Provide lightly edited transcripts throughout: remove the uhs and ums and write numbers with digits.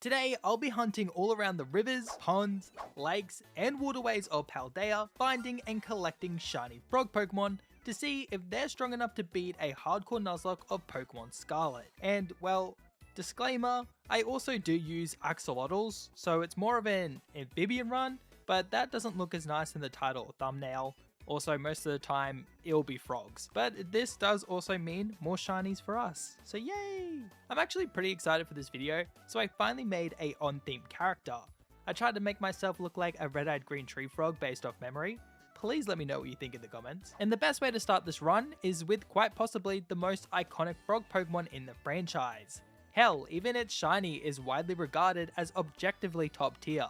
Today, I'll be hunting all around the rivers, ponds, lakes, and waterways of Paldea, finding and collecting shiny frog Pokemon to see if they're strong enough to beat a hardcore Nuzlocke of Pokémon Scarlet. And well, disclaimer, I also do use axolotls, so it's more of an amphibian run, but that doesn't look as nice in the title or thumbnail. Also, most of the time, it'll be frogs. But this does also mean more shinies for us, so yay! I'm actually pretty excited for this video, so I finally made a on-theme character. I tried to make myself look like a red-eyed green tree frog based off memory. Please let me know what you think in the comments. And the best way to start this run is with quite possibly the most iconic frog Pokemon in the franchise. Hell, even its shiny is widely regarded as objectively top tier.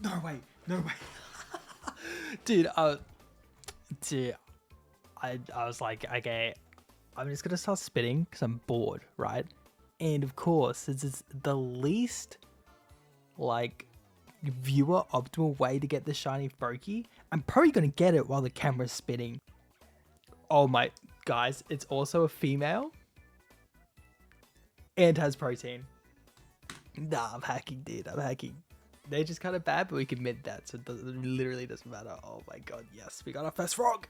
No way, no way. Dude, I was like, okay, I'm just gonna start spitting because I'm bored, right? And of course, this is the least, like, viewer optimal way to get the shiny Froakie. I'm probably gonna get it while the camera's spinning. Oh my, guys, it's also a female. And has protein. Nah, I'm hacking, dude, I'm hacking. They're just kind of bad, but we can admit that, so it literally doesn't matter. Oh my god, yes, we got our first frog!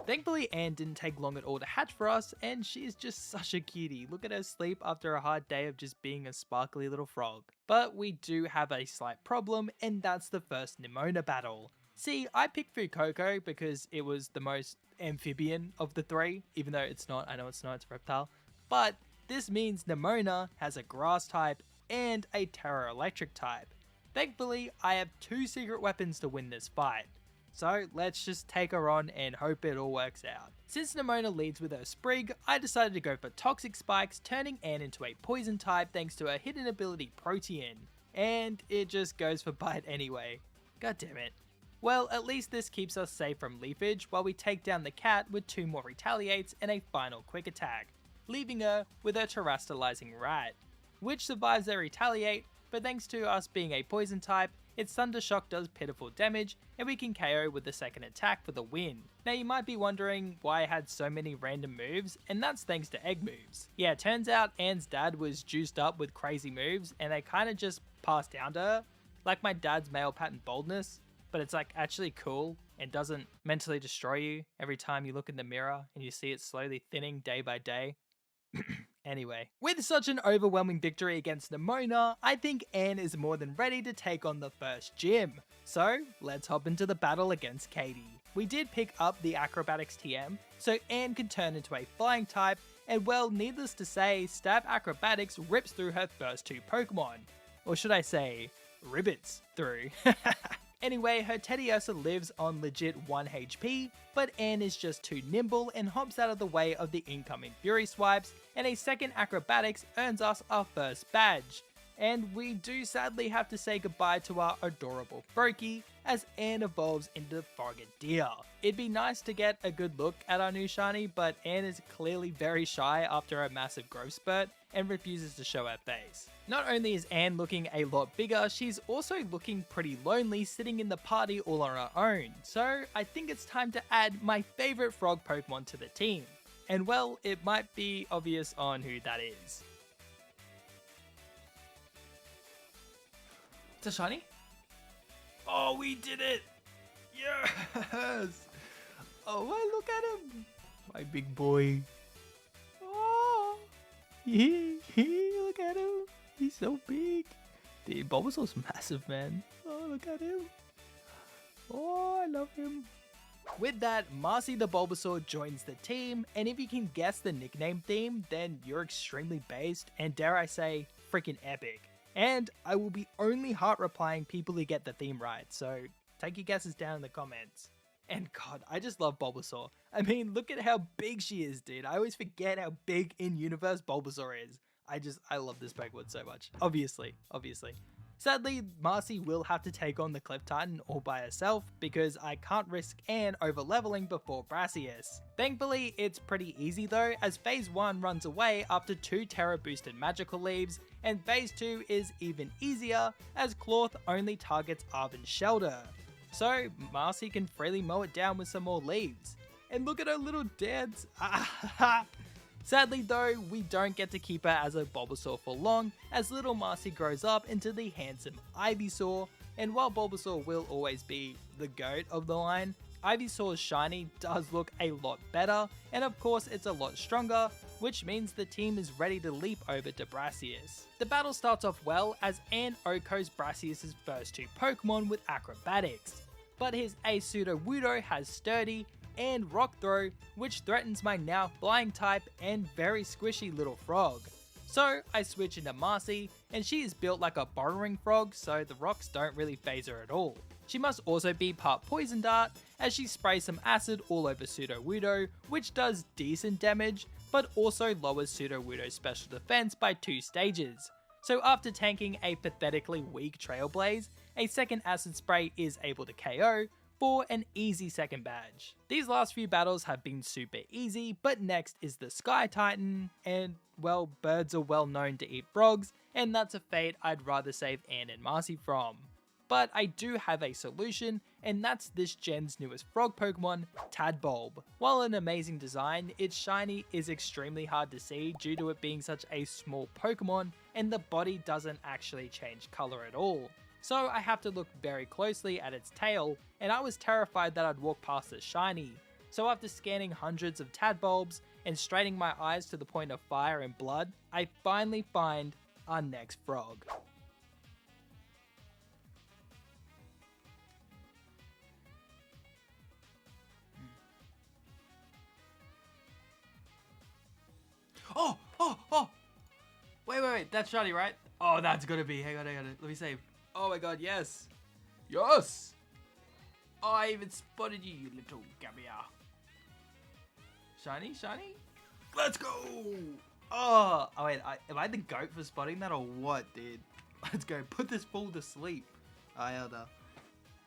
Thankfully, Anne didn't take long at all to hatch for us, and she is just such a cutie. Look at her sleep after a hard day of just being a sparkly little frog. But we do have a slight problem, and that's the first Nemona battle. See, I picked Fuecoco because it was the most amphibian of the three, even though it's not, I know it's not, it's a reptile. But this means Nemona has a grass type and a Terra Electric type. Thankfully, I have 2 secret weapons to win this fight. So let's just take her on and hope it all works out. Since Nemona leads with her Sprig, I decided to go for Toxic Spikes, turning Anne into a poison type thanks to her hidden ability Protean. And it just goes for Bite anyway. God damn it. Well, at least this keeps us safe from leafage while we take down the cat with 2 more Retaliates and a final quick attack, leaving her with her Terastallizing Rat, which survives their Retaliate, but thanks to us being a poison type, its Thunder Shock does pitiful damage and we can KO with the second attack for the win. Now you might be wondering why I had so many random moves, and that's thanks to egg moves. Yeah, turns out Anne's dad was juiced up with crazy moves and they kinda just passed down to her, like my dad's male pattern boldness, but it's like actually cool and doesn't mentally destroy you every time you look in the mirror and you see it slowly thinning day by day. Anyway, with such an overwhelming victory against Nemona, I think Anne is more than ready to take on the first gym. So let's hop into the battle against Katie. We did pick up the Acrobatics TM, so Anne can turn into a flying type, and well, needless to say, Stab Acrobatics rips through her first 2 Pokemon. Or should I say, ribbits through. Anyway, her Teddiursa lives on legit 1 HP, but Anne is just too nimble and hops out of the way of the incoming Fury Swipes, and a second Acrobatics earns us our first badge. And we do sadly have to say goodbye to our adorable Froakie as Anne evolves into Frogadier. It'd be nice to get a good look at our new shiny, but Anne is clearly very shy after a massive growth spurt and refuses to show her face. Not only is Anne looking a lot bigger, she's also looking pretty lonely sitting in the party all on her own, so I think it's time to add my favourite frog Pokemon to the team. And well, it might be obvious on who that is. It's a shiny? Oh, we did it! Yes! Oh, look at him! My big boy. Oh! Look at him! He's so big! Dude, Bulbasaur's massive, man. Oh, look at him! Oh, I love him! With that, Marcy the Bulbasaur joins the team, and if you can guess the nickname theme, then you're extremely based, and dare I say, freaking epic. And I will be only heart replying people who get the theme right, so take your guesses down in the comments. And god, I just love Bulbasaur. I mean, look at how big she is, dude. I always forget how big in universe Bulbasaur is. I love this Pokemon so much. Obviously. Sadly, Marcy will have to take on the Cliff Titan all by herself because I can't risk Anne over leveling before Brassius. Thankfully, it's pretty easy though, as Phase 1 runs away after 2 Terra boosted magical leaves, and Phase 2 is even easier as Cloth only targets Arven's Shelter. So Marcy can freely mow it down with some more leaves. And look at her little dance. Sadly though, we don't get to keep her as a Bulbasaur for long, as little Marcy grows up into the handsome Ivysaur, and while Bulbasaur will always be the GOAT of the line, Ivysaur's shiny does look a lot better, and of course it's a lot stronger, which means the team is ready to leap over to Brassius. The battle starts off well as Ann OHKOs Brassius' first 2 Pokemon with acrobatics, but his Ace Sudowoodo has Sturdy and Rock Throw, which threatens my now flying type and very squishy little frog. So I switch into Marcy, and she is built like a burrowing frog, so the rocks don't really phase her at all. She must also be part Poison Dart, as she sprays some acid all over Sudowoodo, which does decent damage, but also lowers Sudowoodo's special defense by 2 stages. So after tanking a pathetically weak Trailblaze, a second acid spray is able to KO, for an easy second badge. These last few battles have been super easy, but next is the Sky Titan, and well, birds are well known to eat frogs, and that's a fate I'd rather save Ann and Marcy from. But I do have a solution, and that's this gen's newest frog Pokemon, Tadbulb. While an amazing design, its shiny is extremely hard to see due to it being such a small Pokemon, and the body doesn't actually change color at all. So I have to look very closely at its tail, and I was terrified that I'd walk past the shiny. So after scanning hundreds of Tadbulbs and straining my eyes to the point of fire and blood, I finally find our next frog. Oh! Wait, that's shiny, right? Oh, that's gotta be, hang on, let me save. Oh my god, yes! Yes! Oh, I even spotted you, you little Gabia. Shiny? Let's go! Oh wait, am I the GOAT for spotting that or what, dude? Let's go, put this fool to sleep. Elder.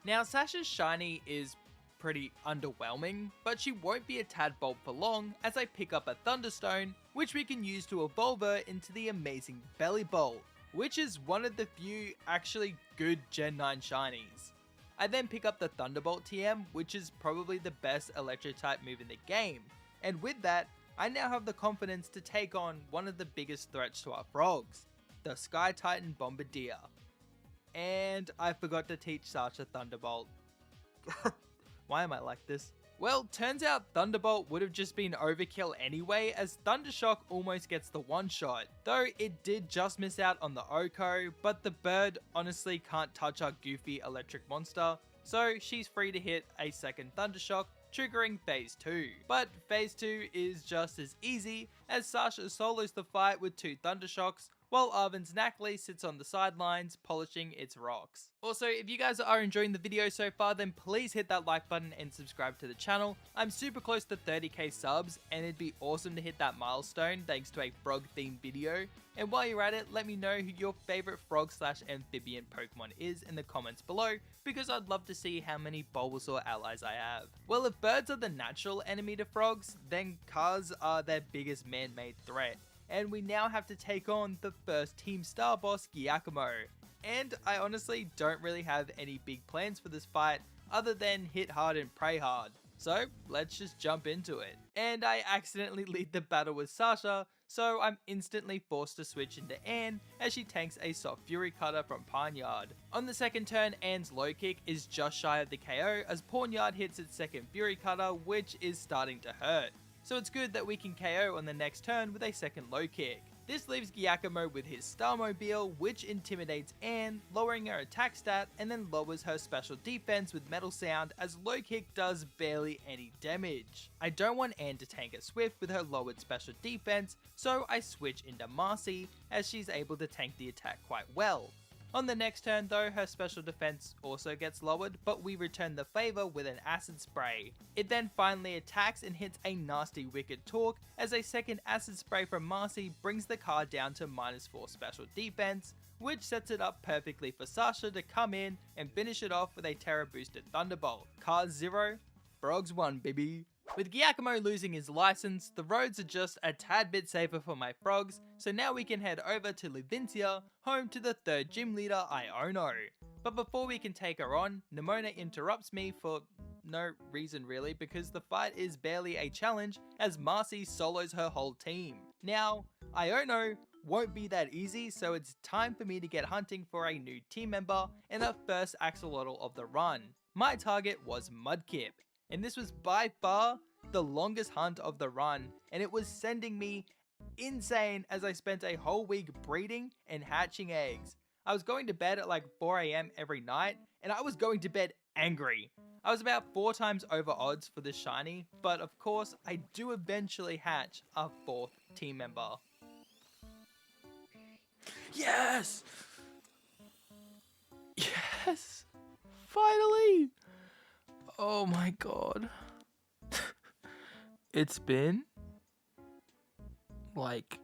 Now, Sasha's shiny is pretty underwhelming, but she won't be a Tadbulb for long as I pick up a Thunderstone, which we can use to evolve her into the amazing Bellibolt, which is one of the few actually good Gen 9 shinies. I then pick up the Thunderbolt TM, which is probably the best electric type move in the game, and with that, I now have the confidence to take on one of the biggest threats to our frogs, the Sky Titan Bombardier. And I forgot to teach Sasha Thunderbolt. Why am I like this? Well, turns out Thunderbolt would have just been overkill anyway, as Thundershock almost gets the one-shot. Though it did just miss out on the OHKO, but the bird honestly can't touch our goofy electric monster, so she's free to hit a second Thundershock, triggering phase 2. But phase 2 is just as easy, as Sasha solos the fight with 2 Thundershocks, while Arvin's Knackley sits on the sidelines polishing its rocks. Also, if you guys are enjoying the video so far, then please hit that like button and subscribe to the channel. I'm super close to 30k subs, and it'd be awesome to hit that milestone thanks to a frog themed video. And while you're at it, let me know who your favorite frog/amphibian Pokemon is in the comments below, because I'd love to see how many Bulbasaur allies I have. Well, if birds are the natural enemy to frogs, then cars are their biggest man-made threat. And we now have to take on the first Team Star boss, Giacomo. And I honestly don't really have any big plans for this fight other than hit hard and pray hard. So let's just jump into it. And I accidentally lead the battle with Sasha, so I'm instantly forced to switch into Ann as she tanks a soft Fury Cutter from Pawniard. On the second turn, Ann's low kick is just shy of the KO as Pawniard hits its second Fury Cutter, which is starting to hurt. So it's good that we can KO on the next turn with a second low kick. This leaves Giacomo with his Starmobile, which intimidates Ann, lowering her attack stat, and then lowers her special defense with Metal Sound as low kick does barely any damage. I don't want Ann to tank a Swift with her lowered special defense, so I switch into Marcy as she's able to tank the attack quite well. On the next turn though, her special defense also gets lowered, but we return the favor with an acid spray. It then finally attacks and hits a nasty wicked talk as a second acid spray from Marcy brings the card down to -4 special defense, which sets it up perfectly for Sasha to come in and finish it off with a Terra boosted Thunderbolt. Card 0, Frogs 1 baby. With Giacomo losing his license, the roads are just a tad bit safer for my frogs, so now we can head over to Levincia, home to the third gym leader, Iono. But before we can take her on, Nimona interrupts me for no reason really, because the fight is barely a challenge as Marcy solos her whole team. Now, Iono won't be that easy, so it's time for me to get hunting for a new team member in our first axolotl of the run. My target was Mudkip, and this was by far the longest hunt of the run, and it was sending me insane as I spent a whole week breeding and hatching eggs. I was going to bed at like 4 AM every night, and I was going to bed angry. I was about 4 times over odds for this shiny, but of course I do eventually hatch our 4th team member. Yes! Yes! Finally! Oh my god. It's been like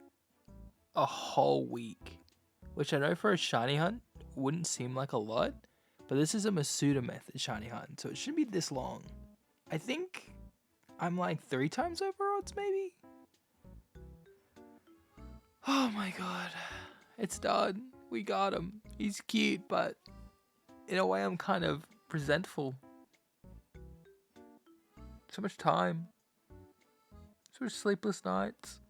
a whole week, which I know for a shiny hunt wouldn't seem like a lot, but this is a Masuda method shiny hunt, so it shouldn't be this long. I think I'm like 3 times over odds maybe? Oh my god. It's done. We got him. He's cute, but in a way I'm kind of resentful. So much time. So much sleepless nights.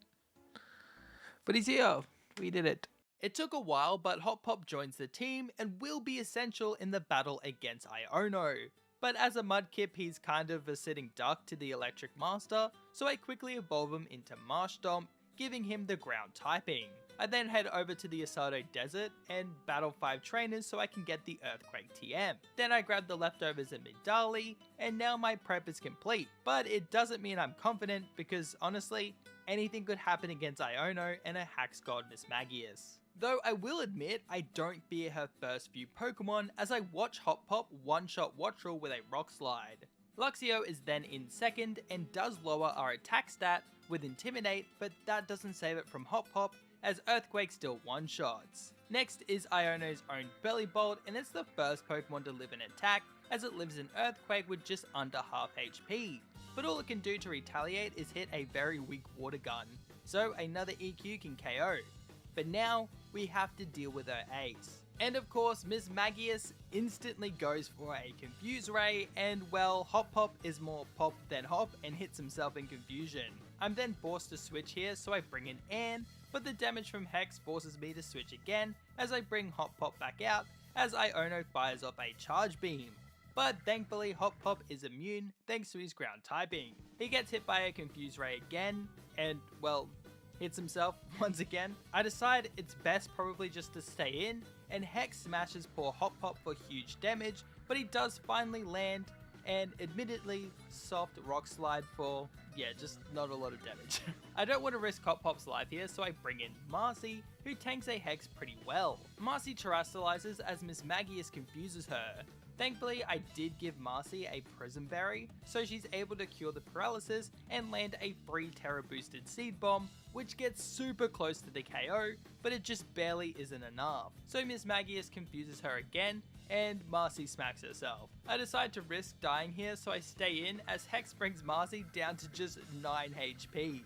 But he's here. We did it. It took a while, but Hop Pop joins the team and will be essential in the battle against Iono. But as a Mudkip, he's kind of a sitting duck to the Electric Master, so I quickly evolve him into Marsh Stomp, giving him the ground typing. I then head over to the Asado Desert and battle 5 trainers so I can get the Earthquake TM. Then I grab the leftovers in Midali, and now my prep is complete. But it doesn't mean I'm confident, because honestly, anything could happen against Iono and a Hax God Mismagius. Though I will admit, I don't fear her first few Pokemon as I watch Hop Pop one-shot Wattrel with a Rock Slide. Luxio is then in second and does lower our attack stat with Intimidate, but that doesn't save it from Hop Pop as Earthquake still one-shots. Next is Iono's own Belly Bolt, and it's the first Pokemon to live an attack as it lives in Earthquake with just under half HP. But all it can do to retaliate is hit a very weak Water Gun, so another EQ can KO. But now, we have to deal with her ace. And of course, Mismagius instantly goes for a Confuse Ray, and well, Hop Pop is more pop than hop and hits himself in confusion. I'm then forced to switch here, so I bring in Anne, but the damage from Hex forces me to switch again as I bring Hop Pop back out as Iono fires off a Charge Beam. But thankfully Hop Pop is immune thanks to his ground typing. He gets hit by a Confuse Ray again, and well, hits himself once again. I decide it's best probably just to stay in, and Hex smashes poor Hop Pop for huge damage, but he does finally land, and admittedly soft Rock Slide for, yeah, just not a lot of damage. I don't want to risk Hop Pop's life here, so I bring in Marcy, who tanks a Hex pretty well. Marcy terrestrializes as Mismagius confuses her. Thankfully, I did give Marcy a Prism Berry, so she's able to cure the paralysis and land a free Terra boosted Seed Bomb, which gets super close to the KO, but it just barely isn't enough. So Mismagius confuses her again, and Marcy smacks herself. I decide to risk dying here, so I stay in as Hex brings Marcy down to just 9 HP.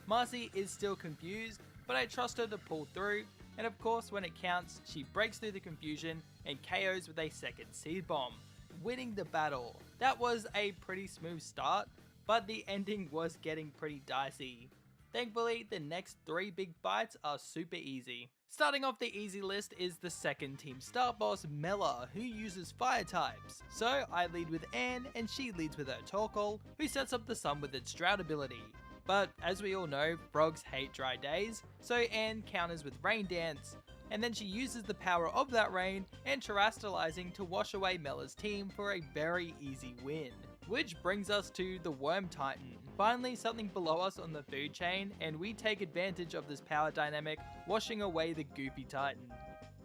Marcy is still confused, but I trust her to pull through, and of course when it counts, she breaks through the confusion and KOs with a second Seed Bomb, winning the battle. That was a pretty smooth start, but the ending was getting pretty dicey. Thankfully, the next 3 big fights are super easy. Starting off the easy list is the second team start boss, Mela, who uses fire types. So I lead with Anne, and she leads with her Torkoal, who sets up the sun with its drought ability. But as we all know, frogs hate dry days, so Anne counters with Rain Dance, and then she uses the power of that rain and terrestrializing to wash away Mela's team for a very easy win. Which brings us to the Worm Titan. Finally something below us on the food chain, and we take advantage of this power dynamic, washing away the Goofy Titan.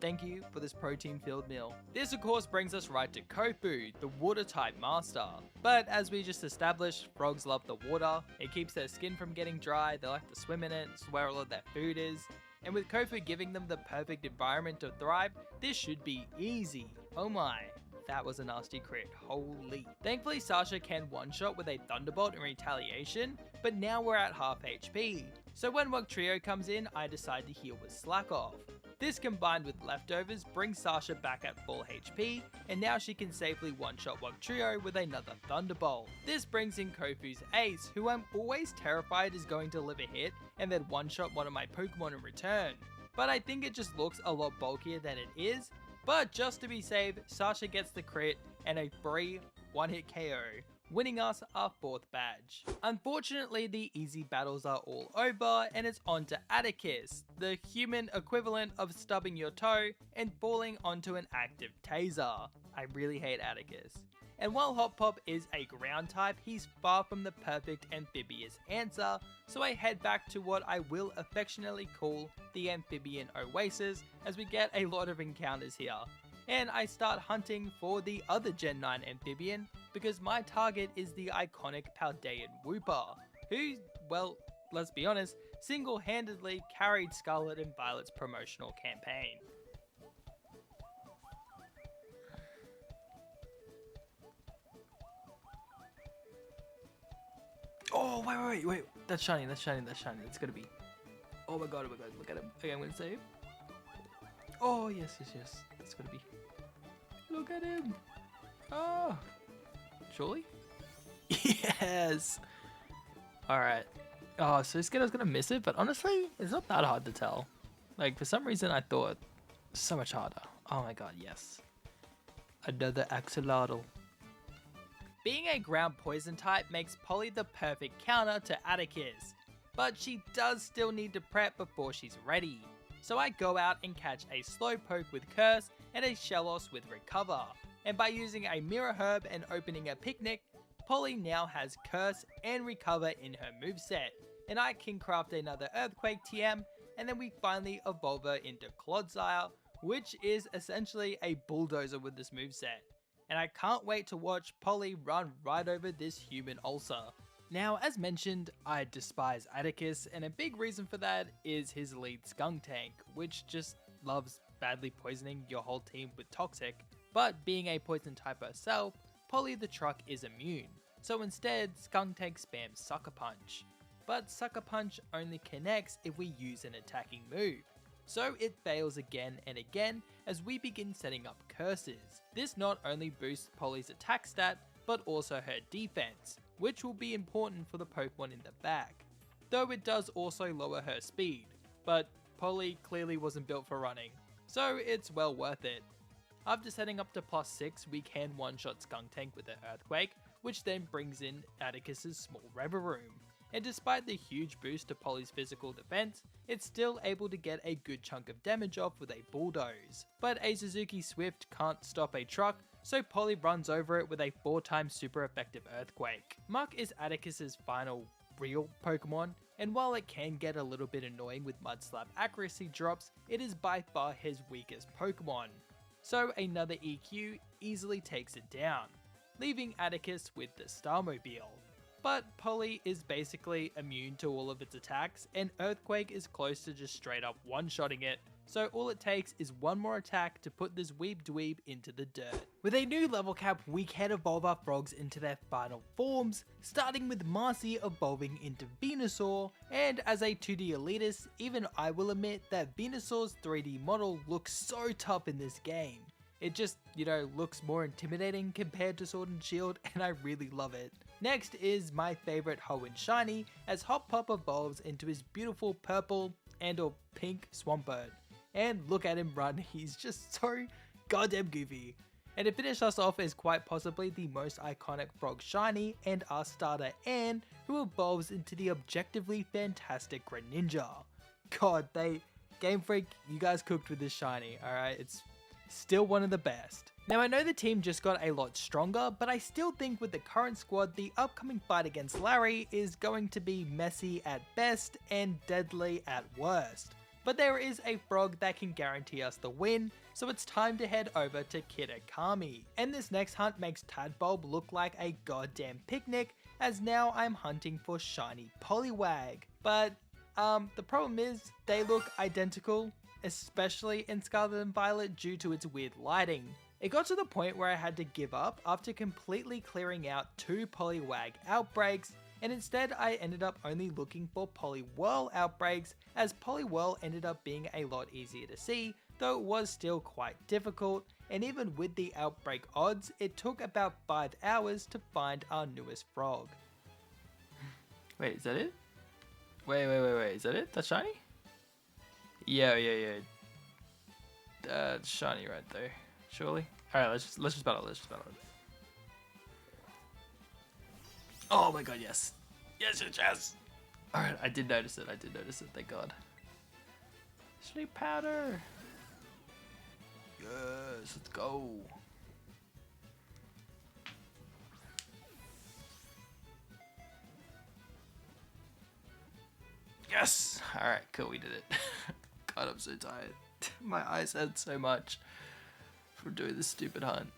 Thank you for this protein-filled meal. This of course brings us right to Kofu, the water-type master. But as we just established, frogs love the water, it keeps their skin from getting dry, they like to swim in it, it's where all of their food is. And with Kofu giving them the perfect environment to thrive, this should be easy. Oh my. That was a nasty crit, holy. Thankfully Sasha can one-shot with a Thunderbolt in retaliation, but now we're at half HP. So when Wugtrio comes in, I decide to heal with Slack Off. This combined with leftovers brings Sasha back at full HP, and now she can safely one-shot Wugtrio with another Thunderbolt. This brings in Kofu's Ace, who I'm always terrified is going to live a hit and then one-shot one of my Pokemon in return. But I think it just looks a lot bulkier than it is, but just to be safe, Sasha gets the crit and a free one-hit KO, winning us our 4th badge. Unfortunately, the easy battles are all over and it's on to Atticus, the human equivalent of stubbing your toe and falling onto an active taser. I really hate Atticus. And while Hot Pop is a ground type, he's far from the perfect amphibious answer, so I head back to what I will affectionately call the Amphibian Oasis, as we get a lot of encounters here. And I start hunting for the other Gen 9 Amphibian, because my target is the iconic Paldean Wooper, who, well, let's be honest, single-handedly carried Scarlet and Violet's promotional campaign. Oh, wait, that's shiny, it's gonna be, oh my god, look at him. Okay, I'm gonna save. Oh, yes, it's gonna be, look at him. Oh, surely? Yes! Alright. Oh, so Skitter's gonna miss it, but honestly, it's not that hard to tell. Like, for some reason I thought so much harder. Oh my god, yes. Another Axolotl. Being a ground poison type makes Polly the perfect counter to Atticus, but she does still need to prep before she's ready. So I go out and catch a Slowpoke with Curse and a Shellos with Recover, and by using a Mirror Herb and opening a Picnic, Polly now has Curse and Recover in her moveset, and I can craft another Earthquake TM, and then we finally evolve her into Clodsire, which is essentially a bulldozer with this moveset. And I can't wait to watch Polly run right over this human ulcer. Now, as mentioned, I despise Atticus, and a big reason for that is his lead Skuntank, which just loves badly poisoning your whole team with Toxic. But being a poison type herself, Polly the Truck is immune, so instead Skuntank spams Sucker Punch. But Sucker Punch only connects if we use an attacking move, so it fails again and again as we begin setting up curses. This not only boosts Polly's attack stat, but also her defense, which will be important for the Pokemon in the back, though it does also lower her speed, but Polly clearly wasn't built for running, so it's well worth it. After setting up to +6, we can one-shot Skuntank with an Earthquake, which then brings in Atticus's small Reveroom. And despite the huge boost to Polly's physical defense, it's still able to get a good chunk of damage off with a Bulldoze. But a Suzuki Swift can't stop a truck, so Polly runs over it with a 4x super effective Earthquake. Muck is Atticus's final real Pokemon, and while it can get a little bit annoying with Mudslap accuracy drops, it is by far his weakest Pokemon. So another EQ easily takes it down, leaving Atticus with the Starmobile. But Polly is basically immune to all of its attacks, and Earthquake is close to just straight up one-shotting it, so all it takes is one more attack to put this weeb dweeb into the dirt. With a new level cap, we can evolve our frogs into their final forms, starting with Marcy evolving into Venusaur, and as a 2D elitist, even I will admit that Venusaur's 3D model looks so tough in this game. It just, looks more intimidating compared to Sword and Shield, and I really love it. Next is my favorite Hoenn Shiny, as Hot Pop evolves into his beautiful purple and or pink Swampert. And look at him run, he's just so goddamn goofy. And to finish us off is quite possibly the most iconic frog shiny, and our starter Anne, who evolves into the objectively fantastic Greninja. God, Game Freak, you guys cooked with this shiny, alright? It's still one of the best. Now I know the team just got a lot stronger, but I still think with the current squad, the upcoming fight against Larry is going to be messy at best and deadly at worst. But there is a frog that can guarantee us the win, so it's time to head over to Kitakami. And this next hunt makes Tadbulb look like a goddamn picnic, as now I'm hunting for shiny Poliwag. But the problem is, they look identical, especially in Scarlet and Violet due to its weird lighting. It got to the point where I had to give up after completely clearing out 2 Poliwag outbreaks, and instead I ended up only looking for Poliwhirl outbreaks, as Poliwhirl ended up being a lot easier to see, though it was still quite difficult, and even with the outbreak odds, it took about 5 hours to find our newest frog. Wait, is that it? Wait, is that it? That's shiny? Yeah. That's shiny right there, surely. Alright, let's just battle it. Oh my god, yes. Yes. Alright, I did notice it, thank god. Sleep powder. Yes, let's go. Yes! Alright, cool, we did it. God, I'm so tired. My eyes hurt so much from doing this stupid hunt.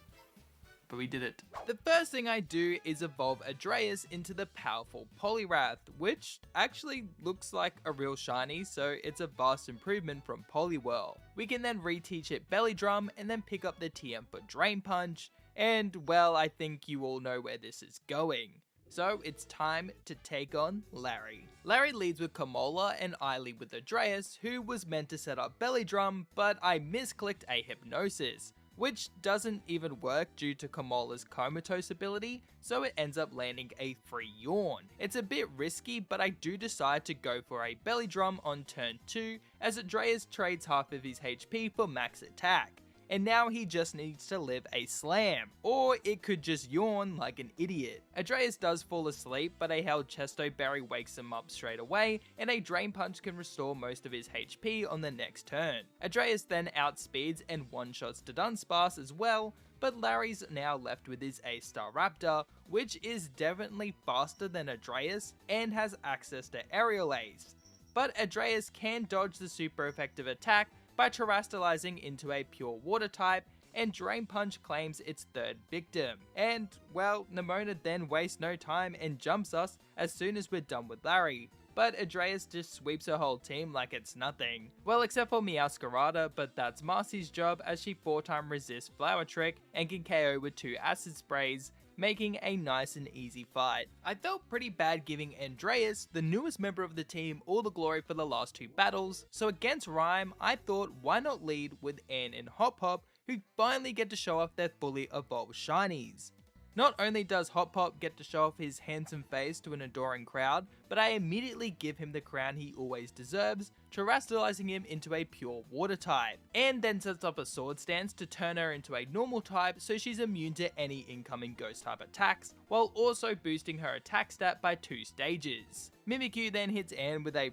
But we did it. The first thing I do is evolve Adreus into the powerful Poliwrath, which actually looks like a real shiny, so it's a vast improvement from Poliwhirl. We can then reteach it Belly Drum and then pick up the TM for Drain Punch, and well, I think you all know where this is going. So it's time to take on Larry. Larry leads with Kamola and I lead with Adreus, who was meant to set up Belly Drum, but I misclicked a Hypnosis, which doesn't even work due to Kamola's comatose ability, so it ends up landing a free Yawn. It's a bit risky, but I do decide to go for a Belly Drum on turn 2, as Adreus trades half of his HP for max attack. And now he just needs to live a Slam, or it could just yawn like an idiot. Adreus does fall asleep, but a held Chesto Berry wakes him up straight away, and a Drain Punch can restore most of his HP on the next turn. Adreus then outspeeds and one-shots to Dunsparce as well, but Larry's now left with his A-Star Raptor, which is definitely faster than Adreus and has access to Aerial Ace. But Adreus can dodge the super effective attack by terastallizing into a pure water type, and Drain Punch claims its third victim. And, well, Nemona then wastes no time and jumps us as soon as we're done with Larry. But Adreus just sweeps her whole team like it's nothing. Well, except for Meowscarada, but that's Marcy's job as she 4-time resists Flower Trick and can KO with 2 Acid Sprays, making a nice and easy fight. I felt pretty bad giving Andreas, the newest member of the team, all the glory for the last 2 battles, so against Rhyme, I thought why not lead with Ann and Hop Hop, who finally get to show off their fully evolved shinies. Not only does Hop Hop get to show off his handsome face to an adoring crowd, but I immediately give him the crown he always deserves, terastallizing him into a pure water type, and then sets up a sword stance to turn her into a normal type so she's immune to any incoming ghost type attacks, while also boosting her attack stat by 2 stages. Mimikyu then hits Ann with a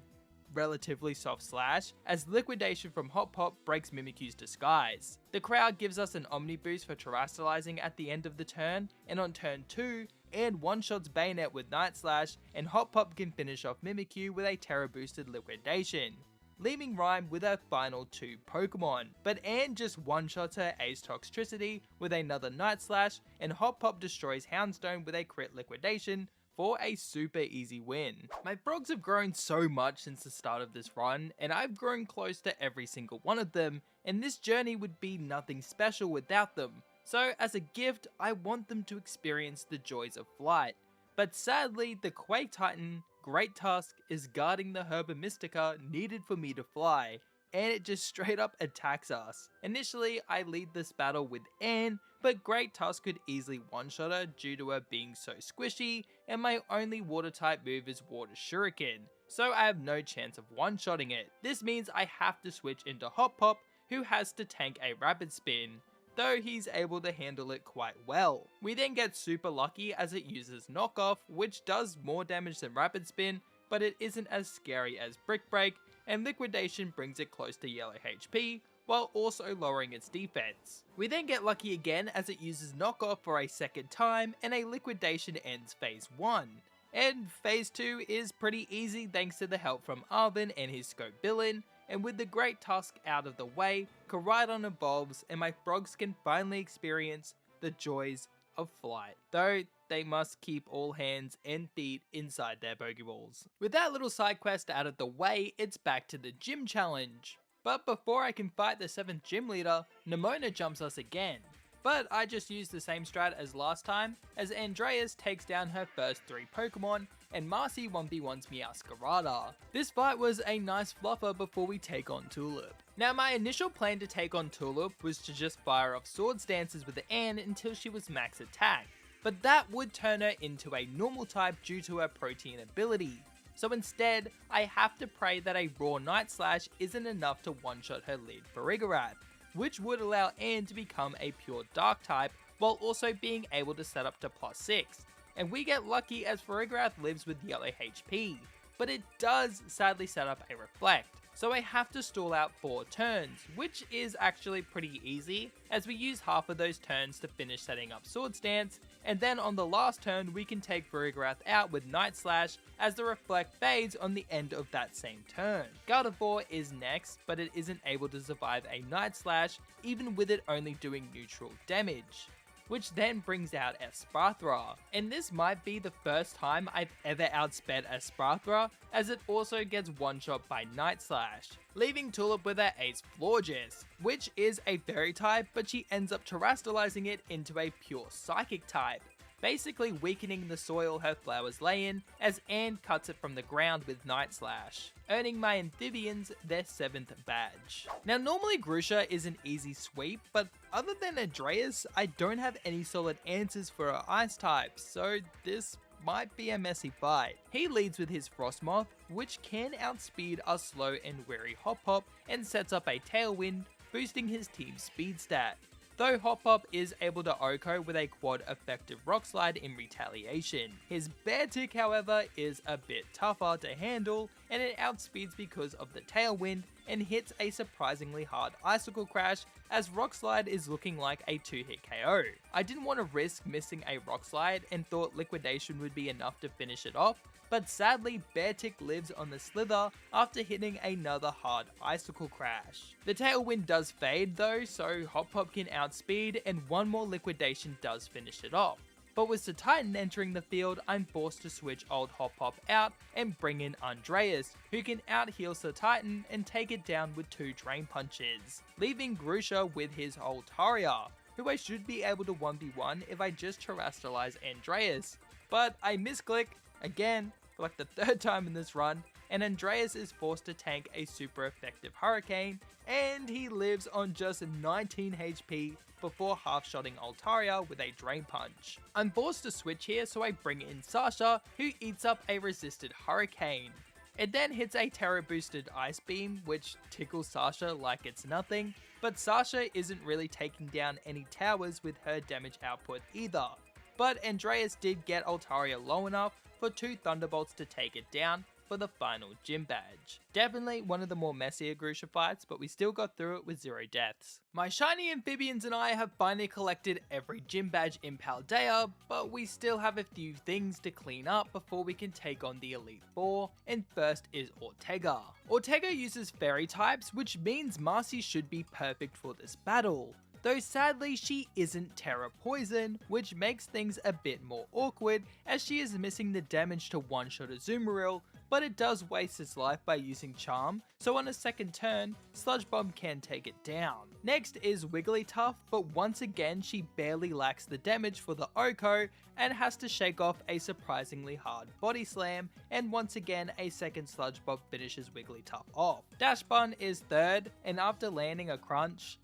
relatively soft slash, as Liquidation from Hop Hop breaks Mimikyu's disguise. The crowd gives us an Omni boost for terastallizing at the end of the turn, and on turn 2, Ann one-shots Bayonet with Night Slash, and Hop Hop can finish off Mimikyu with a Terra boosted Liquidation, leaving Rhyme with her final 2 Pokemon. But Ann just one-shots her Ace Toxtricity with another Night Slash, and Hop Hop destroys Houndstone with a crit Liquidation, for a super easy win. My frogs have grown so much since the start of this run, and I've grown close to every single one of them, and this journey would be nothing special without them. So as a gift, I want them to experience the joys of flight. But sadly, the Quake Titan, Great Tusk, is guarding the Herba Mystica needed for me to fly, and it just straight up attacks us. Initially, I lead this battle with Ann, but Great Tusk could easily one-shot her due to her being so squishy, and my only water type move is Water Shuriken, so I have no chance of one-shotting it. This means I have to switch into Hop Hop, who has to tank a Rapid Spin, though he's able to handle it quite well. We then get super lucky as it uses Knockoff, which does more damage than Rapid Spin, but it isn't as scary as Brick Break, and Liquidation brings it close to yellow HP, while also lowering its defense. We then get lucky again as it uses Knockoff for a second time, and a Liquidation ends phase 1. And phase 2 is pretty easy thanks to the help from Arvin and his Scobillion, and with the Great Tusk out of the way, Koraidon evolves and my frogs can finally experience the joys of flight, though they must keep all hands and feet inside their Pokeballs. With that little side quest out of the way, it's back to the gym challenge. But before I can fight the 7th gym leader, Nemona jumps us again. But I just used the same strat as last time, as Andreas takes down her first 3 Pokemon, and Marcy 1v1s Meowscarada. This fight was a nice fluffer before we take on Tulip. Now my initial plan to take on Tulip was to just fire off Swords Dances with the Anne until she was max attack, but that would turn her into a normal type due to her protein ability. So instead, I have to pray that a raw Night Slash isn't enough to one-shot her lead Farigiraf, which would allow Anne to become a pure Dark type while also being able to set up to +6. And we get lucky as Farigiraf lives with yellow HP, but it does sadly set up a Reflect. So I have to stall out 4 turns, which is actually pretty easy, as we use half of those turns to finish setting up Swords Dance, and then on the last turn we can take Farigiraf out with Night Slash as the Reflect fades on the end of that same turn. Gardevoir is next, but it isn't able to survive a Night Slash even with it only doing neutral damage, which then brings out Espathra, and this might be the first time I've ever outsped Espathra, as it also gets one-shot by Night Slash, leaving Tulip with her ace Florges, which is a fairy type, but she ends up terastallizing it into a pure psychic type, basically weakening the soil her flowers lay in as Anne cuts it from the ground with Night Slash, earning my Amphibians their 7th badge. Now normally Grusha is an easy sweep, but other than Andreas, I don't have any solid answers for our ice types, so this might be a messy fight. He leads with his Frostmoth, which can outspeed our slow and wary Hop Hop and sets up a Tailwind, boosting his team's speed stat. Though Hop Hop is able to OHKO with a quad effective Rock Slide in retaliation. His Beartick, however, is a bit tougher to handle, and it outspeeds because of the Tailwind and hits a surprisingly hard Icicle Crash, as Rock Slide is looking like a 2-hit KO. I didn't want to risk missing a Rock Slide and thought Liquidation would be enough to finish it off, but sadly Beartick lives on the Slither after hitting another hard Icicle Crash. The Tailwind does fade though, so Hop Hop can outspeed and one more Liquidation does finish it off. But with Titan entering the field, I'm forced to switch old Hop Hop out and bring in Andreas, who can out-heal Titan and take it down with 2 Drain Punches, leaving Grusha with his Altaria, who I should be able to 1v1 if I just terastallize Andreas. But I misclick, again, for like the 3rd time in this run, and Andreas is forced to tank a super effective Hurricane, and he lives on just 19 HP before half-shotting Altaria with a Drain Punch. I'm forced to switch here, so I bring in Sasha, who eats up a resisted Hurricane. It then hits a Terra-boosted Ice Beam, which tickles Sasha like it's nothing, but Sasha isn't really taking down any towers with her damage output either. But Andreas did get Altaria low enough for 2 Thunderbolts to take it down for the final gym badge. Definitely one of the more messier Grusha fights, but we still got through it with 0 deaths. My shiny Amphibians and I have finally collected every gym badge in Paldea, but we still have a few things to clean up before we can take on the Elite Four, and first is Ortega. Ortega uses fairy types, which means Marcy should be perfect for this battle. Though sadly she isn't Terra Poison, which makes things a bit more awkward as she is missing the damage to one-shot Azumarill, but it does waste its life by using Charm, so on a second turn, Sludge Bomb can take it down. Next is Wigglytuff, but once again she barely lacks the damage for the OHKO and has to shake off a surprisingly hard Body Slam, and once again a second Sludge Bomb finishes Wigglytuff off. Dash Bun is third, and after landing a crunch,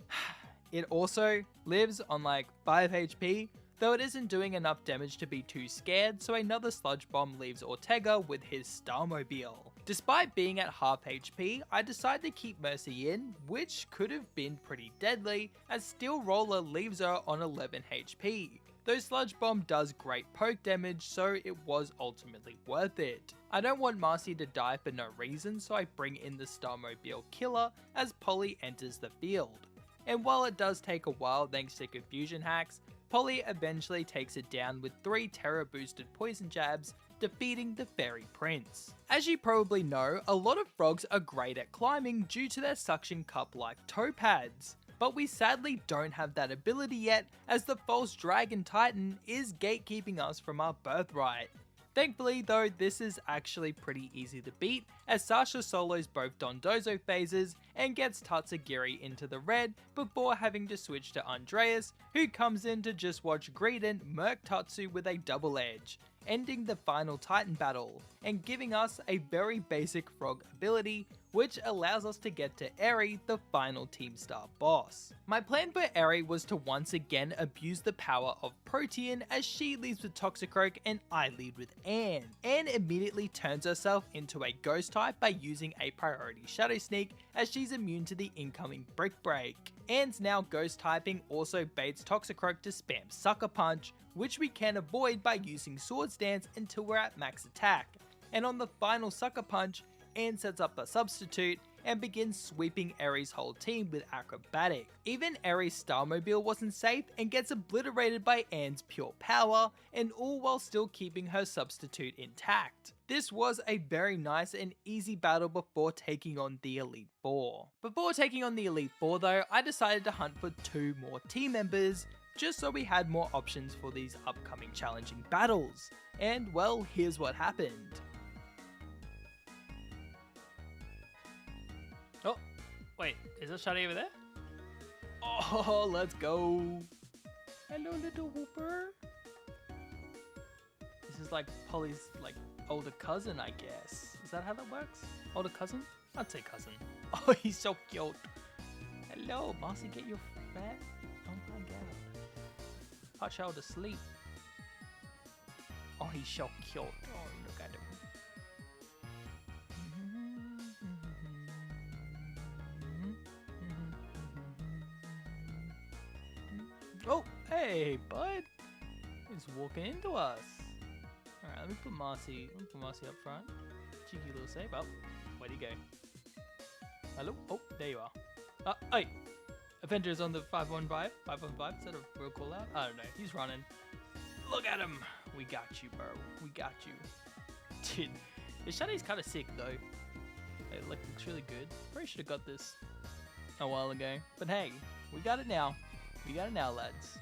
it also lives on like 5 HP, though it isn't doing enough damage to be too scared, so another Sludge Bomb leaves Ortega with his Starmobile. Despite being at half HP, I decide to keep Mercy in, which could have been pretty deadly, as Steel Roller leaves her on 11 HP. Though Sludge Bomb does great poke damage, so it was ultimately worth it. I don't want Marcy to die for no reason, so I bring in the Starmobile Killer as Polly enters the field. And while it does take a while thanks to confusion hacks, Polly eventually takes it down with 3 Terra boosted poison jabs, defeating the Fairy Prince. As you probably know, a lot of frogs are great at climbing due to their suction cup like toe pads, but we sadly don't have that ability yet, as the false Dragon Titan is gatekeeping us from our birthright. Thankfully though, this is actually pretty easy to beat, as Sasha solos both Dondozo phases and gets Tatsugiri into the red before having to switch to Andreas, who comes in to just watch Greedent murk Tatsu with a double edge, ending the final Titan battle, and giving us a very basic frog ability, which allows us to get to Eri, the final Team Star boss. My plan for Eri was to once again abuse the power of Protean, as she leads with Toxicroak and I lead with Anne. Anne immediately turns herself into a ghost type by using a priority Shadow Sneak, as she's immune to the incoming Brick Break. Anne's now ghost typing also baits Toxicroak to spam Sucker Punch, which we can avoid by using Swords Dance until we're at max attack. And on the final Sucker Punch, Anne sets up a substitute and begins sweeping Eri's whole team with Acrobatic. Even Eri's Starmobile wasn't safe and gets obliterated by Anne's pure power, and all while still keeping her substitute intact. This was a very nice and easy battle before taking on the Elite Four. Before taking on the Elite Four though, I decided to hunt for 2 more team members, just so we had more options for these upcoming challenging battles. And well, here's what happened. Oh, wait, is there Shadi over there? Oh, let's go. Hello, little Whooper. This is like Polly's older cousin, I guess. Is that how that works? Older cousin? I'd say cousin. Oh, he's so cute. Hello, Marcy, get your fat. Oh my god. Hot child asleep. Oh, he's so cute. Oh, look at him. Oh, hey, bud. He's walking into us. Alright, let me put Marcy up front. Cheeky little save. Oh, where'd he go? Hello? Oh, there you are. Hey! Avengers on the 515? 515? Is that a real call out? I don't know. He's running. Look at him! We got you, bro. We got you. Dude, his Shadow's kind of sick, though. It looks really good. Probably should have got this a while ago. But hey, we got it now. We got it now, lads.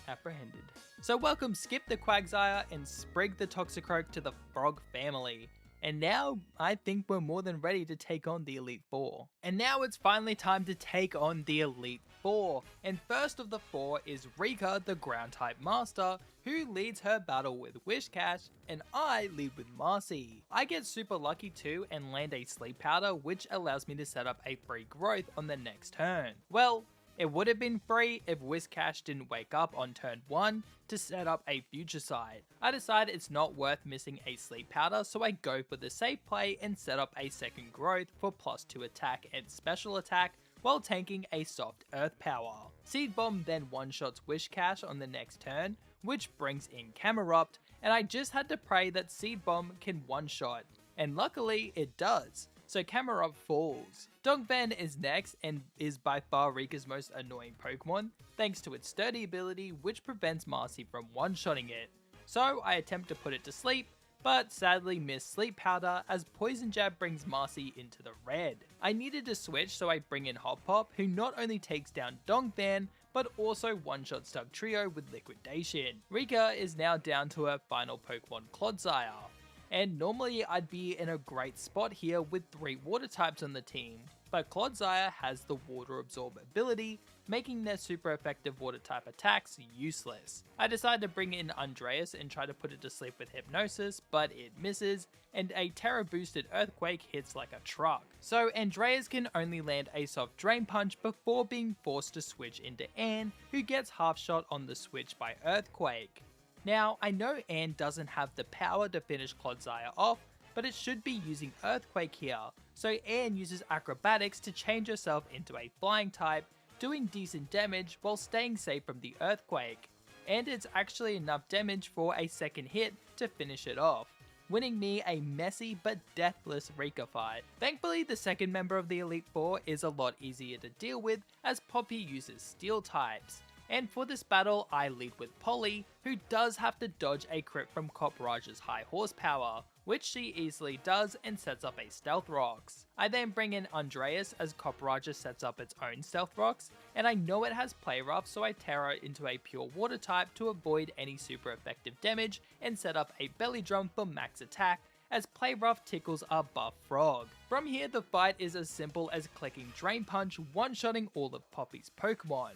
Apprehended. So welcome Skip the Quagsire and Sprig the Toxicroak to the Frog family. And now, I think we're more than ready to take on the Elite Four. And now it's finally time to take on the Elite Four. And first of the 4 is Rika, the Ground type Master, who leads her battle with Wishcash, and I lead with Marcy. I get super lucky too and land a Sleep Powder, which allows me to set up a free growth on the next turn. Well, it would have been free if Wishcash didn't wake up on turn 1 to set up a future side. I decided it's not worth missing a Sleep Powder, so I go for the safe play and set up a second growth for +2 attack and special attack while tanking a soft earth power. Seed Bomb then one-shots Wishcash on the next turn, which brings in Camerupt, and I just had to pray that Seed Bomb can one-shot, and luckily it does. So Camerupt falls. Dogvan is next and is by far Rika's most annoying Pokemon, thanks to its sturdy ability which prevents Marcy from one-shotting it. So I attempt to put it to sleep, but sadly miss Sleep Powder as Poison Jab brings Marcy into the red. I needed to switch, so I bring in Hot Pop, who not only takes down Dogvan, but also one-shots Dugtrio with Liquidation. Rika is now down to her final Pokemon, Clodsire. And normally I'd be in a great spot here with 3 water types on the team, but Clodsire has the Water Absorb ability, making their super effective water type attacks useless. I decided to bring in Andreas and try to put it to sleep with Hypnosis, but it misses, and a Terra boosted Earthquake hits like a truck. So Andreas can only land a soft Drain Punch before being forced to switch into Anne, who gets half shot on the switch by Earthquake. Now, I know Anne doesn't have the power to finish Clodsire off, but it should be using Earthquake here, so Anne uses Acrobatics to change herself into a Flying type, doing decent damage while staying safe from the Earthquake. And it's actually enough damage for a second hit to finish it off, winning me a messy but deathless Rika fight. Thankfully, the second member of the Elite Four is a lot easier to deal with as Poppy uses Steel types. And for this battle, I lead with Polly, who does have to dodge a crit from Copraj's high horsepower, which she easily does and sets up a Stealth Rocks. I then bring in Andreas as Copperaja sets up its own Stealth Rocks, and I know it has Play Rough, so I tear her into a pure water type to avoid any super effective damage and set up a Belly Drum for max attack, as Play Rough tickles our buff frog. From here, the fight is as simple as clicking Drain Punch, one-shotting all of Poppy's Pokemon.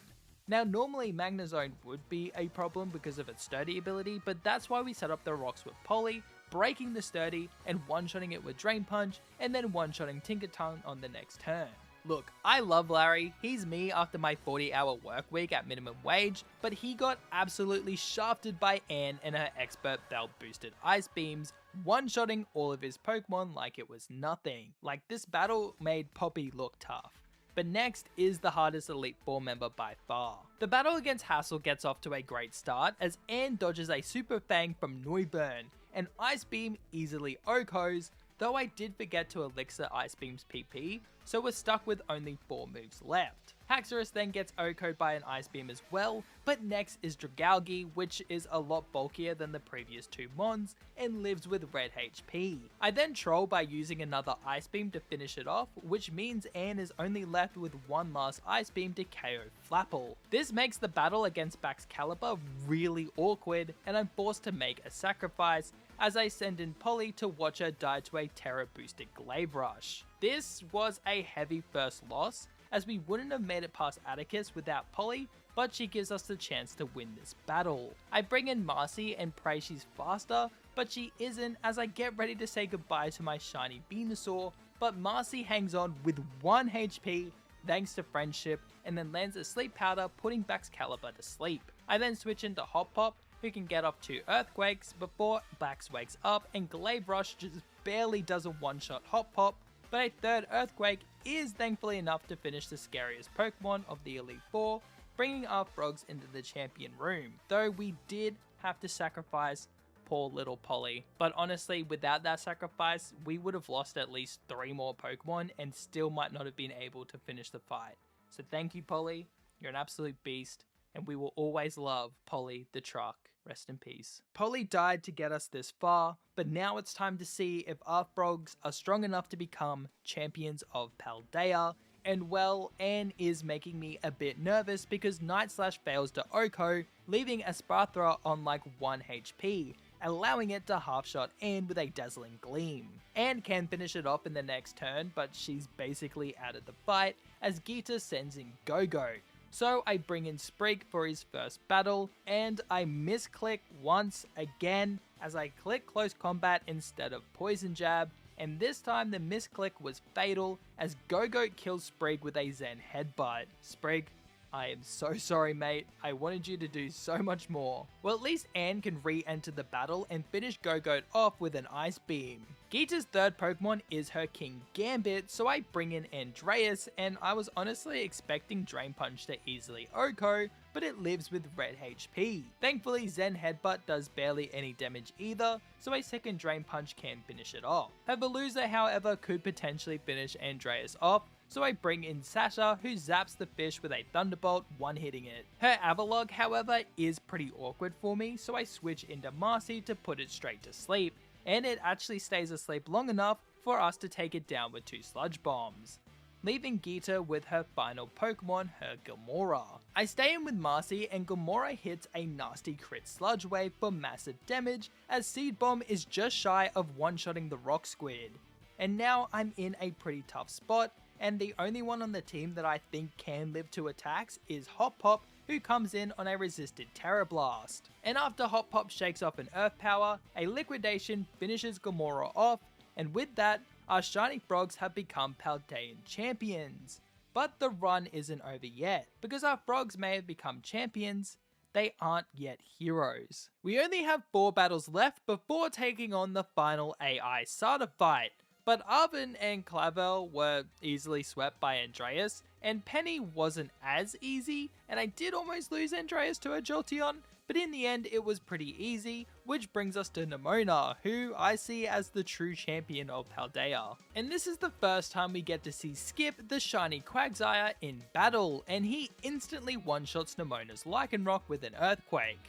Now normally Magnezone would be a problem because of its Sturdy ability, but that's why we set up the rocks with Polly, breaking the Sturdy and one-shotting it with Drain Punch, and then one-shotting Tinkaton on the next turn. Look, I love Larry, he's me after my 40-hour work week at minimum wage, but he got absolutely shafted by Anne and her expert belt boosted Ice Beams, one-shotting all of his Pokemon like it was nothing. Like, this battle made Poppy look tough. But next is the hardest Elite Four member by far. The battle against Hassel gets off to a great start as Anne dodges a Super Fang from Neuburn, and Ice Beam easily OHKOs, though I did forget to Elixir Ice Beam's PP, so we're stuck with only 4 moves left. Haxorus then gets OHKO'd by an Ice Beam as well, but next is Dragalge, which is a lot bulkier than the previous 2 Mons, and lives with red HP. I then troll by using another Ice Beam to finish it off, which means Anne is only left with one last Ice Beam to KO Flapple. This makes the battle against Baxcalibur really awkward, and I'm forced to make a sacrifice, as I send in Polly to watch her die to a Terra boosted Glaive Rush. This was a heavy first loss, as we wouldn't have made it past Atticus without Polly, but she gives us the chance to win this battle. I bring in Marcy and pray she's faster, but she isn't, as I get ready to say goodbye to my shiny Venusaur, but Marcy hangs on with 1 HP thanks to friendship, and then lands a Sleep Powder, putting Baxcalibur to sleep. I then switch into Hot Pop, who can get off 2 Earthquakes before Bax wakes up, and Glaive Rush just barely does a one-shot Hot Pop, but a 3rd Earthquake is thankfully enough to finish the scariest Pokemon of the Elite Four, bringing our frogs into the champion room, though we did have to sacrifice poor little Polly. But honestly, without that sacrifice, we would have lost at least 3 more Pokemon and still might not have been able to finish the fight. So thank you, Polly, you're an absolute beast, and we will always love Polly the Truck. Rest in peace. Polly died to get us this far, but now it's time to see if our frogs are strong enough to become champions of Paldea. And well, Anne is making me a bit nervous because Night Slash fails to OHKO, leaving Espathra on like 1 HP, allowing it to half-shot Anne with a Dazzling Gleam. Anne can finish it off in the next turn, but she's basically out of the fight as Geeta sends in Go-Go. So I bring in Sprig for his first battle, and I misclick once again as I click Close Combat instead of Poison Jab, and this time the misclick was fatal as Go-Go kills Sprig with a Zen Headbutt. Sprig, I am so sorry, mate. I wanted you to do so much more. Well, at least Anne can re-enter the battle and finish Go-Go off with an Ice Beam. Geeta's 3rd Pokemon is her King Gambit, so I bring in Andreas, and I was honestly expecting Drain Punch to easily OHKO, but it lives with red HP. Thankfully, Zen Headbutt does barely any damage either, so a 2nd Drain Punch can finish it off. Her Veluza, however, could potentially finish Andreas off, so I bring in Sasha, who zaps the fish with a Thunderbolt, one-hitting it. Her Avalog, however, is pretty awkward for me, so I switch into Marcy to put it straight to sleep, and it actually stays asleep long enough for us to take it down with 2 Sludge Bombs, leaving Geeta with her final Pokemon, her Gamora. I stay in with Marcy, and Gamora hits a nasty crit Sludge Wave for massive damage, as Seed Bomb is just shy of one-shotting the Rock Squid. And now I'm in a pretty tough spot, and the only one on the team that I think can live 2 attacks is Hot Pop, who comes in on a resisted Terra Blast. And after Hot Pop shakes off an Earth Power, a Liquidation finishes Gamora off, and with that, our shiny frogs have become Paldean champions. But the run isn't over yet, because our frogs may have become champions, they aren't yet heroes. We only have 4 battles left before taking on the final AI starter fight, but Arvin and Clavel were easily swept by Andreas, and Penny wasn't as easy, and I did almost lose Andreas to a Jolteon, but in the end it was pretty easy, which brings us to Nemona, who I see as the true champion of Paldea. And this is the first time we get to see Skip, the shiny Quagsire, in battle, and he instantly one-shots Nemona's Lycanroc with an Earthquake.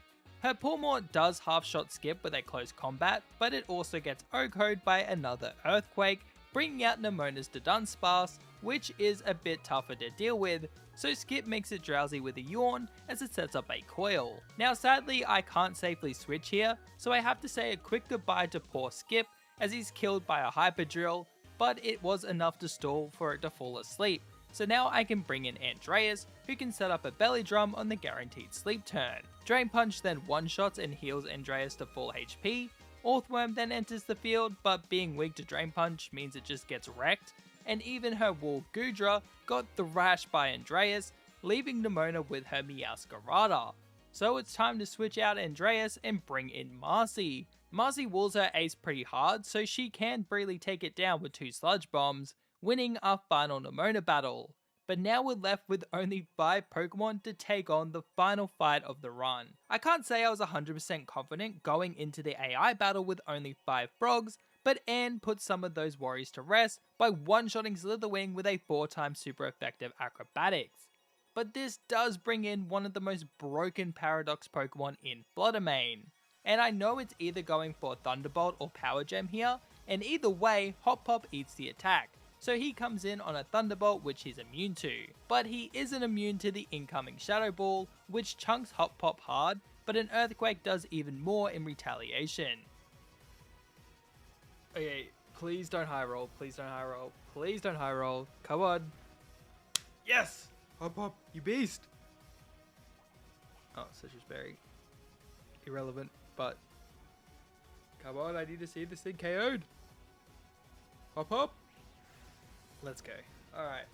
Her Pawmort does half-shot skip with a close combat, but it also gets OHKO'd by another Earthquake, bringing out Nemona's Dunsparce, which is a bit tougher to deal with, so Skip makes it drowsy with a yawn as it sets up a coil. Now sadly I can't safely switch here, so I have to say a quick goodbye to poor Skip as he's killed by a Hyper Drill, but it was enough to stall for it to fall asleep. So now I can bring in Andreas, who can set up a belly drum on the guaranteed sleep turn. Drain Punch then one-shots and heals Andreas to full HP. Orthworm then enters the field, but being weak to Drain Punch means it just gets wrecked, and even her Wool Goodra got thrashed by Andreas, leaving Nemona with her Meowscarada. So it's time to switch out Andreas and bring in Marcy. Marcy wools her ace pretty hard, so she can really take it down with 2 Sludge Bombs, winning our final Nemona battle. But now we're left with only 5 Pokemon to take on the final fight of the run. I can't say I was 100% confident going into the AI battle with only 5 frogs, but Anne put some of those worries to rest by one-shotting Slitherwing with a 4x super effective acrobatics. But this does bring in one of the most broken Paradox Pokemon in Fluttermane. And I know it's either going for Thunderbolt or Power Gem here, and either way, Hop Pop eats the attack. So he comes in on a Thunderbolt which he's immune to. But he isn't immune to the incoming Shadow Ball, which chunks Hop Pop hard, but an Earthquake does even more in retaliation. Okay, please don't high roll, please don't high roll, please don't high roll, come on. Yes! Hop Hop, you beast! Oh, Citrus Berry. Irrelevant, but come on, I need to see this thing KO'd. Hop Hop. Let's go. Alright.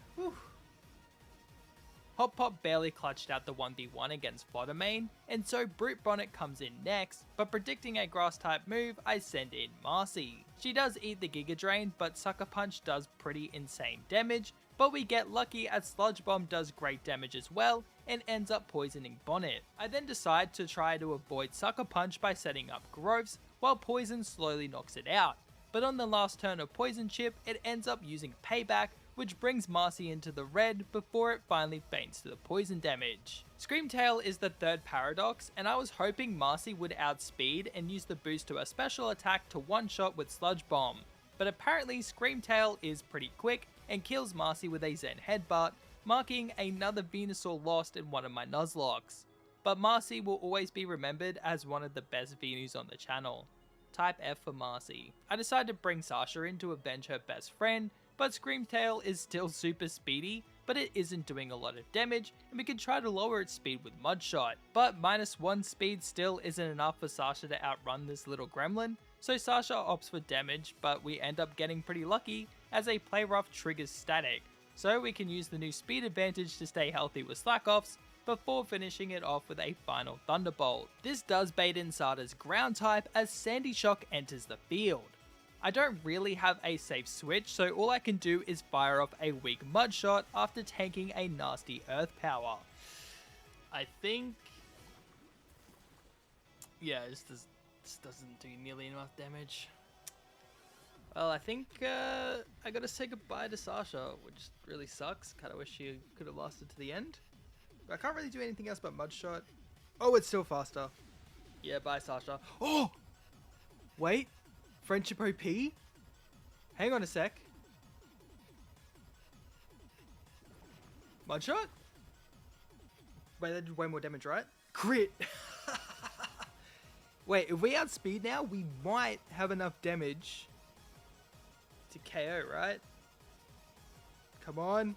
Hop Pop barely clutched out the 1v1 against Fluttermane, and so Brute Bonnet comes in next, but predicting a grass type move, I send in Marcy. She does eat the Giga Drain, but Sucker Punch does pretty insane damage, but we get lucky as Sludge Bomb does great damage as well, and ends up poisoning Bonnet. I then decide to try to avoid Sucker Punch by setting up Growths, while Poison slowly knocks it out. But on the last turn of Poison Chip, it ends up using Payback, which brings Marcy into the red before it finally faints to the poison damage. Screamtail is the third Paradox, and I was hoping Marcy would outspeed and use the boost to a special attack to one-shot with Sludge Bomb, but apparently Screamtail is pretty quick and kills Marcy with a Zen Headbutt, marking another Venusaur lost in one of my Nuzlockes. But Marcy will always be remembered as one of the best Venus on the channel. Type F for Marcy. I decide to bring Sasha in to avenge her best friend, but Screamtail is still super speedy, but it isn't doing a lot of damage, and we can try to lower its speed with Mudshot. But -1 speed still isn't enough for Sasha to outrun this little gremlin, so Sasha opts for damage, but we end up getting pretty lucky as a Play Rough triggers static, so we can use the new speed advantage to stay healthy with Slack-Offs, before finishing it off with a final Thunderbolt. This does bait in Sada's ground type as Sandy Shock enters the field. I don't really have a safe switch, so all I can do is fire off a weak Mud Shot after tanking a nasty Earth Power. I think... yeah, this doesn't do nearly enough damage. Well, I think I gotta say goodbye to Sasha, which really sucks. Kinda wish she could have lasted to the end. But I can't really do anything else but Mud Shot. Oh, it's still faster. Yeah, bye Sasha. Oh! Wait. Friendship OP? Hang on a sec. Mudshot? Wait, that did way more damage, right? Crit! Wait, if we outspeed now, we might have enough damage to KO, right? Come on.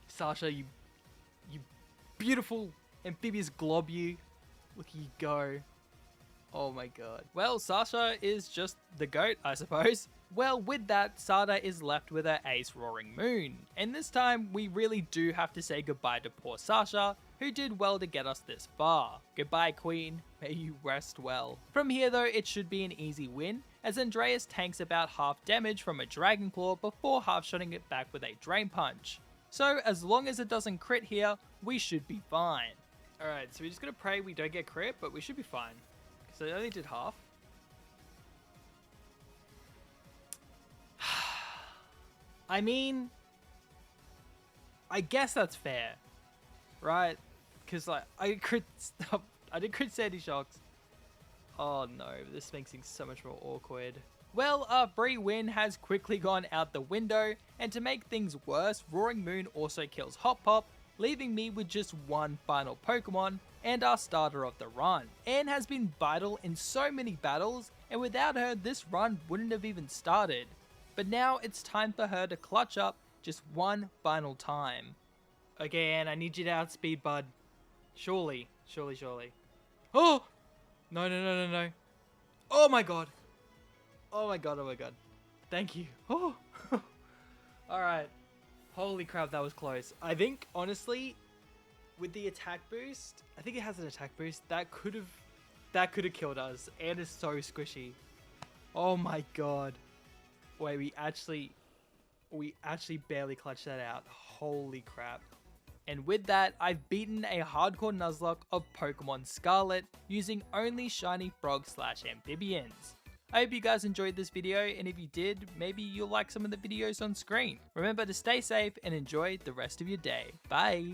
Sasha, you beautiful amphibious glob, you. Look at you go. Oh my god. Well, Sasha is just the GOAT, I suppose. Well, with that, Sada is left with her ace Roaring Moon. And this time, we really do have to say goodbye to poor Sasha, who did well to get us this far. Goodbye, Queen. May you rest well. From here though, it should be an easy win, as Andreas tanks about half damage from a Dragon Claw before half-shotting it back with a Drain Punch. So, as long as it doesn't crit here, we should be fine. Alright, so we're just gonna pray we don't get crit, but we should be fine. So it only did half. I mean, I guess that's fair, right? because like I did crit Sandy Shocks. Oh no, this makes things so much more awkward. Well, our free win has quickly gone out the window, and to make things worse, Roaring Moon also kills Hop Pop, leaving me with just one final Pokemon and our starter of the run. Anne has been vital in so many battles, and without her this run wouldn't have even started. But now it's time for her to clutch up just one final time. Okay, Anne, I need you to outspeed Bud. Surely. Oh! No. Oh my god. Oh my god. Thank you. Oh. Alright. Holy crap, that was close. I think, honestly, with the attack boost, I think it has an attack boost, that could have killed us. And it's so squishy. Oh my god. Wait, we actually barely clutched that out. Holy crap. And with that, I've beaten a hardcore Nuzlocke of Pokemon Scarlet using only shiny frog/amphibians. I hope you guys enjoyed this video, and if you did, maybe you'll like some of the videos on screen. Remember to stay safe and enjoy the rest of your day. Bye!